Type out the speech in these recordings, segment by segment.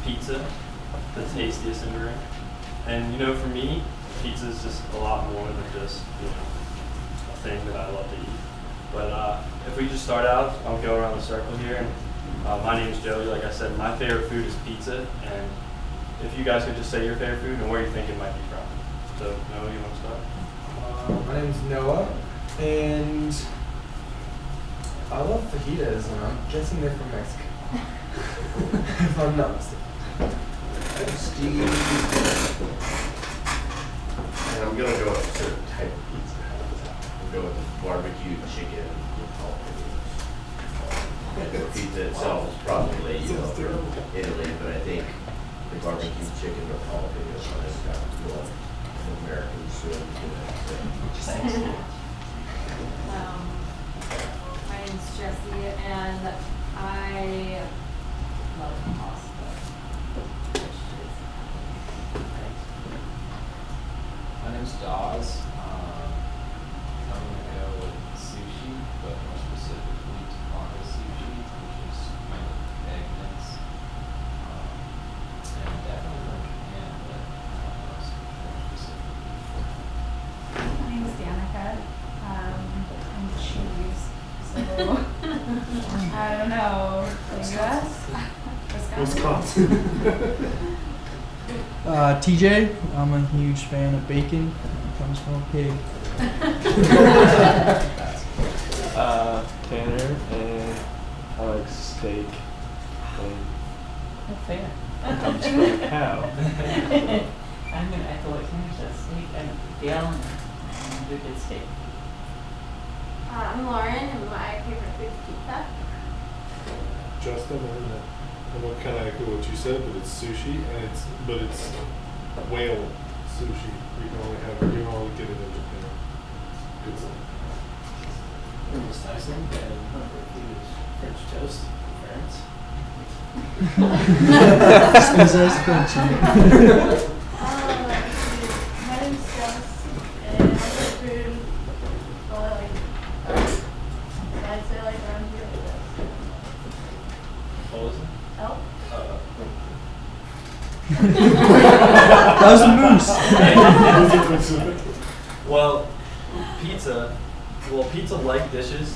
pizza the tastiest in drink? And you know, for me, pizza is just a lot more than just, you know, a thing that I love to eat. But if we just start out, I'll go around the circle here. And my name is Joey. Like I said, my favorite food is pizza. And if you guys could just say your favorite food and where you think it might be from. So, Noah, you want to start? My name's Noah, and I love fajitas, and I'm guessing they're from Mexico. If I'm not mistaken. I'm Steve, and I'm going to go with a certain type of pizza. I'll go with the barbecue chicken with jalapenos. The pizza itself is probably, you know, from Italy, but I think the barbecue chicken with jalapenos on it got more American swim to it. My name's Jessie, and I love pasta. My name's Dawes. I'm going to go with sushi, but more specifically Tonga sushi, which is kind of egg mix. And definitely from Japan, but more specifically. My name is Danica. I'm cheese. So, I don't know. The U.S.? Wisconsin. TJ, I'm a huge fan of bacon. It comes from a pig. Tanner, and I like steak. That's fair. It comes from a cow. I'm gonna echo what Tanner says. Steak and Dale and do good steak. I'm Lauren, and my favorite food is pizza. Justin, I'm gonna kind of echo what you said, but it's sushi, and it's whale sushi. You can only get it in Japan. Good stuff. My name is Tyson, and my favorite food is French toast from France. Squeeze crunchy. my name's Jess, and my favorite food, well, I'd say like around here like this. What was it? Elk. That was a moose. Well, pizza-like dishes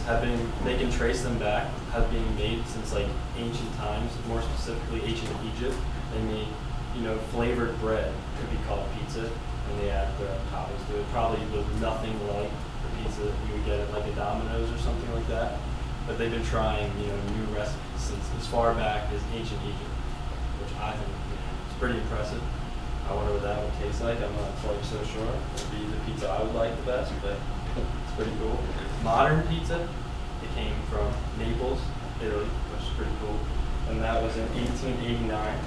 they can trace them back, have been made since like ancient times, more specifically ancient Egypt. They made, you know, flavored bread could be called pizza, and they add the toppings to it. Probably was nothing like the pizza that you would get at like a Domino's or something like that. But they've been trying, you know, new recipes since as far back as ancient Egypt, which I think, you know, is pretty impressive. I wonder what that would taste like. I'm not quite so sure. It would be the pizza I would like the best, but it's pretty cool. Modern pizza, it came from Naples, Italy, which is pretty cool. And that was in 1889.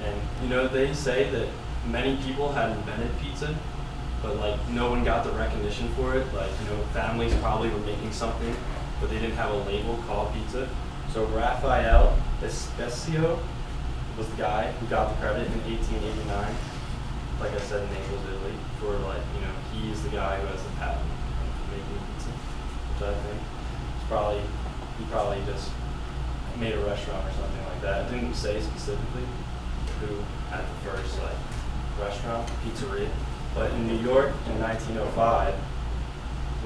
And, you know, they say that many people had invented pizza, but, like, no one got the recognition for it. Like, you know, families probably were making something, but they didn't have a label called pizza. So Raphael Esposito was the guy who got the credit in 1889, like I said, in Naples, Italy, for, like, you know, he is the guy who has the patent of making pizza, which I think is he probably just made a restaurant or something like that. It didn't say specifically who had the first, like, restaurant, pizzeria, but in New York in 1905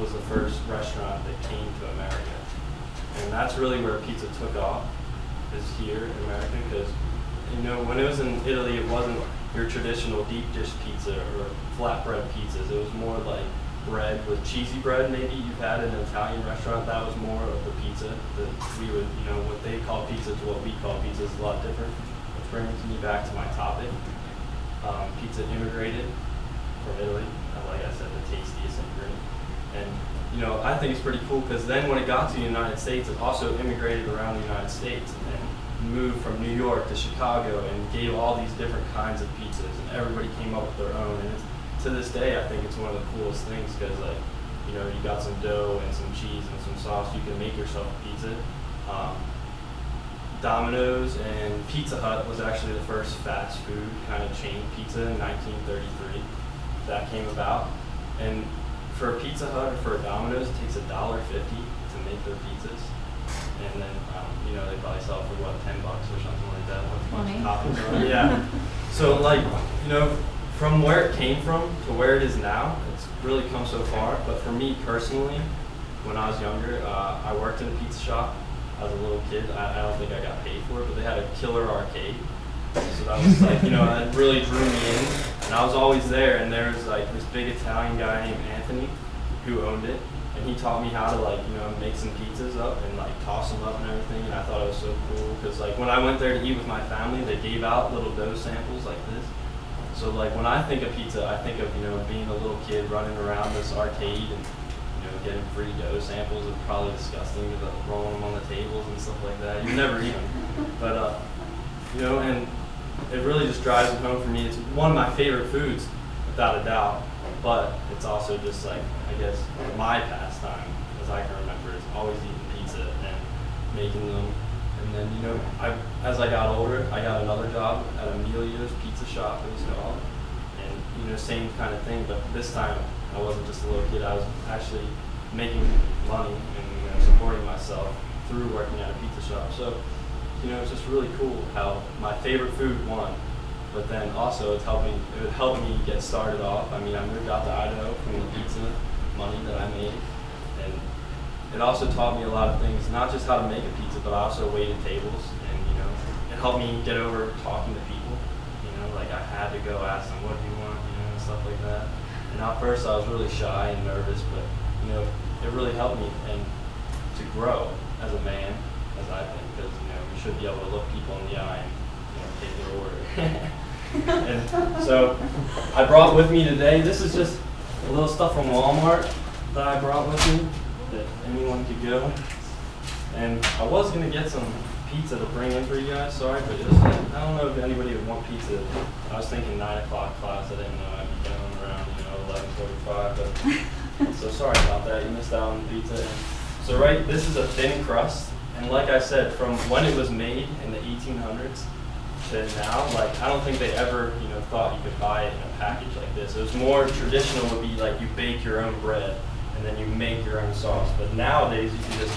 was the first restaurant that came to America. And that's really where pizza took off, is here in America, because, you know, when it was in Italy, it wasn't your traditional deep dish pizza or flatbread pizzas. It was more like bread with cheesy bread, maybe you've had in an Italian restaurant. That was more of the pizza that we would, you know, what they call pizza to what we call pizza is a lot different. Which brings me back to my topic. Pizza immigrated from Italy, like I said, the tastiest immigrant. And, you know, I think it's pretty cool because then when it got to the United States, it also immigrated around the United States and moved from New York to Chicago and gave all these different kinds of pizzas, and everybody came up with their own. And to this day, I think it's one of the coolest things because, like, you know, you got some dough and some cheese and some sauce, you can make yourself a pizza. Domino's and Pizza Hut was actually the first fast food kind of chain pizza in 1933 that came about. And for a Pizza Hut or for a Domino's, it takes $1.50 to make their pizzas. And then, you know, they probably sell it for what, $10 or something like that. 20. toppings on it. Yeah. So like, you know, from where it came from to where it is now, it's really come so far. But for me personally, when I was younger, I worked in a pizza shop as a little kid. I don't think I got paid for it, but they had a killer arcade. So that was like, you know, it really drew me in. And I was always there, and there was like this big Italian guy named Anthony who owned it. And he taught me how to like, you know, make some pizzas up and like toss them up and everything. And I thought it was so cool because like when I went there to eat with my family, they gave out little dough samples like this. So like when I think of pizza, I think of, you know, being a little kid running around this arcade and, you know, getting free dough samples. It's probably disgusting because I'm rolling them on the tables and stuff like that. You never eat them. But, you know, and it really just drives it home for me. It's one of my favorite foods, without a doubt. But it's also just like, I guess, my pastime, as I can remember, is always eating pizza and making them. And then, you know, as I got older, I got another job at Emilio's Pizza Shop, it was called. And, you know, same kind of thing, but this time I wasn't just a little kid. I was actually making money and, you know, supporting myself through working at a pizza shop. So, you know, it's just really cool how my favorite food won. But then also it would help me get started off. I mean, I moved out to Idaho from the pizza money that I made. And it also taught me a lot of things, not just how to make a pizza, but I also waited tables. And, you know, it helped me get over talking to people. You know, like I had to go ask them, what do you want, you know, and stuff like that. And at first I was really shy and nervous, but, you know, it really helped me and to grow as a man, as I think, because, you know, you should be able to look people in the eye and, you know, take their order. And so I brought with me today, this is just a little stuff from Walmart that I brought with me that anyone could go. And I was going to get some pizza to bring in for you guys, sorry, but it was like, I don't know if anybody would want pizza. I was thinking 9 o'clock class, I didn't know I'd be going around, you know, 11:45, but so sorry about that, you missed out on the pizza. And so this is a thin crust, and like I said, from when it was made in the 1800s, to now, like I don't think they ever, you know, thought you could buy it in a package like this. It was more traditional would be like you bake your own bread and then you make your own sauce. But nowadays you can just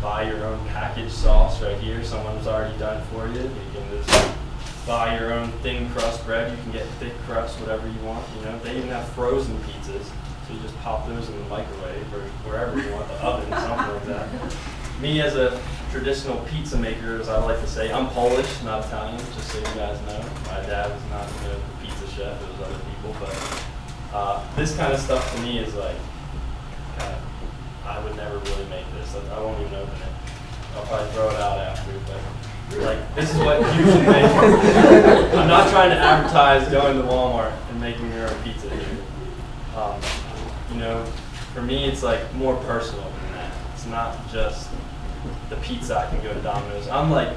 buy your own packaged sauce right here. Someone's already done it for you. You can just buy your own thin crust bread. You can get thick crust, whatever you want. You know, they even have frozen pizzas, so you just pop those in the microwave or wherever you want, the oven, something like that. Me as a traditional pizza maker, as I like to say, I'm Polish, not Italian, just so you guys know. My dad was not, you know, the pizza chef, it was other people, but this kind of stuff to me is like, I would never really make this. I won't even open it. I'll probably throw it out after, but like, this is what you should make. I'm not trying to advertise going to Walmart and making your own pizza here. You know, for me, it's like more personal than that. It's not just the pizza I can go to Domino's. I'm like,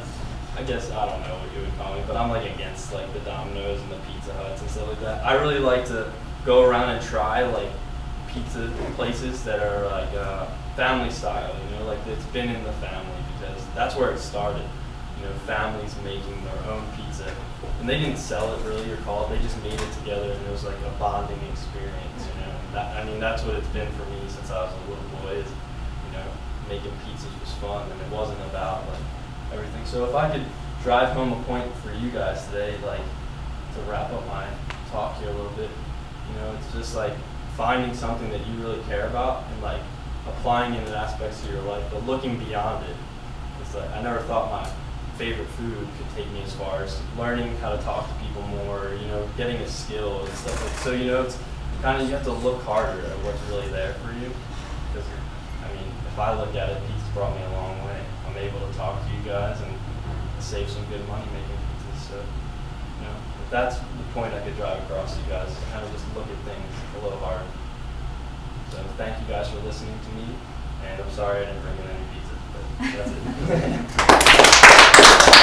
I guess, I don't know what you would call me, but I'm like against like the Domino's and the Pizza Huts and stuff like that. I really like to go around and try like pizza places that are like family style, you know, like it's been in the family because that's where it started. You know, families making their own pizza. And they didn't sell it really or call it, they just made it together and it was like a bonding experience, you know. I mean, that's what it's been for me since I was a little boy is, you know, making pizzas was fun and it wasn't about like everything. So if I could drive home a point for you guys today, like to wrap up my talk here a little bit, you know, it's just like finding something that you really care about and like applying it in aspects of your life, but looking beyond it. It's like, I never thought my favorite food could take me as far as learning how to talk to people more, you know, getting a skill and stuff like that. So, you know, it's kind of, you have to look harder at what's really there for you. Because, I mean, if I look at it, pizza's brought me a long way. I'm able to talk to you guys and save some good money making pizzas. So, you know, if that's the point I could drive across to you guys, kind of just look at things a little harder. So thank you guys for listening to me, and I'm sorry I didn't bring in any pizza, but that's it.